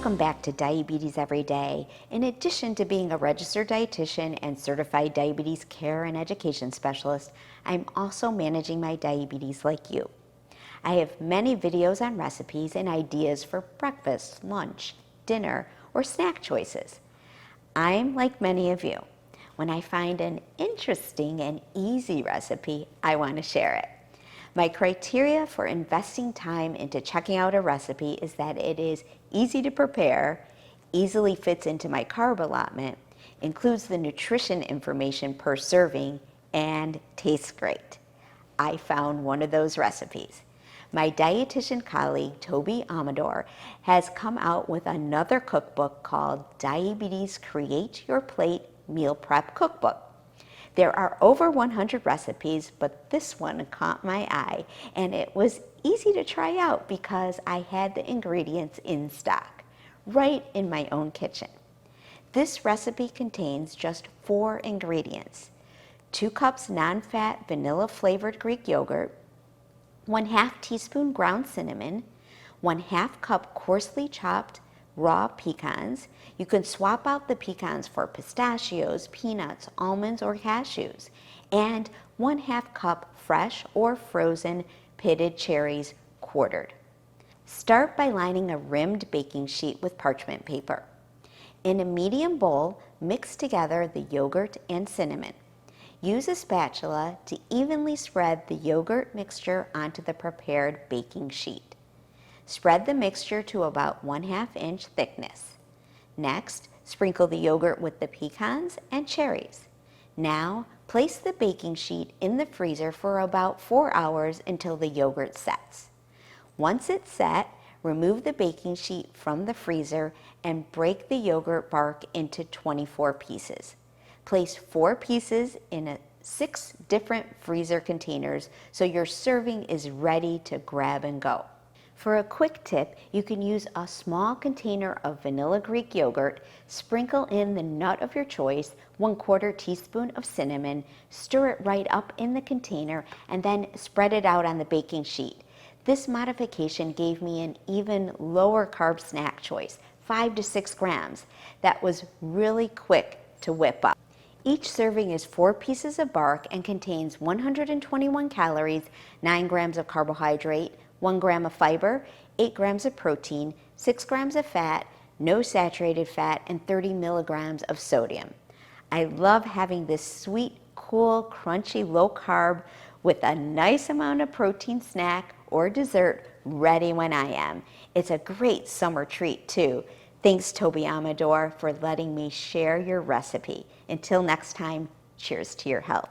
Welcome back to Diabetes Every Day. In addition to being a registered dietitian and certified diabetes care and education specialist, I'm also managing my diabetes like you. I have many videos on recipes and ideas for breakfast, lunch, dinner, or snack choices. I'm like many of you. When I find an interesting and easy recipe, I want to share it. My criteria for investing time into checking out a recipe is that it is easy to prepare, easily fits into my carb allotment, includes the nutrition information per serving, and tastes great. I found one of those recipes. My dietitian colleague, Toby Amidor, has come out with another cookbook called Diabetes Create Your Plate Meal Prep Cookbook. There are over 100 recipes, but this one caught my eye, and it was easy to try out because I had the ingredients in stock, right in my own kitchen. This recipe contains just 4 ingredients: 2 cups non-fat vanilla-flavored Greek yogurt, 1/2 teaspoon ground cinnamon, 1/2 cup coarsely chopped raw pecans. You can swap out the pecans for pistachios, peanuts, almonds, or cashews, and 1/2 cup fresh or frozen pitted cherries quartered. Start by lining a rimmed baking sheet with parchment paper. In a medium bowl, mix together the yogurt and cinnamon. Use a spatula to evenly spread the yogurt mixture onto the prepared baking sheet. Spread the mixture to about 1/2 inch thickness. Next, sprinkle the yogurt with the pecans and cherries. Now, place the baking sheet in the freezer for about 4 hours until the yogurt sets. Once it's set, remove the baking sheet from the freezer and break the yogurt bark into 24 pieces. Place 4 pieces in 6 different freezer containers so your serving is ready to grab and go. For a quick tip, you can use a small container of vanilla Greek yogurt, sprinkle in the nut of your choice, 1/4 teaspoon of cinnamon, stir it right up in the container, and then spread it out on the baking sheet. This modification gave me an even lower carb snack choice, 5 to 6 grams, that was really quick to whip up. Each serving is 4 pieces of bark and contains 121 calories, 9 grams of carbohydrate, 1 gram of fiber, 8 grams of protein, 6 grams of fat, no saturated fat, and 30 milligrams of sodium. I love having this sweet, cool, crunchy, low carb with a nice amount of protein snack or dessert ready when I am. It's a great summer treat too. Thanks, Toby Amidor, for letting me share your recipe. Until next time, cheers to your health.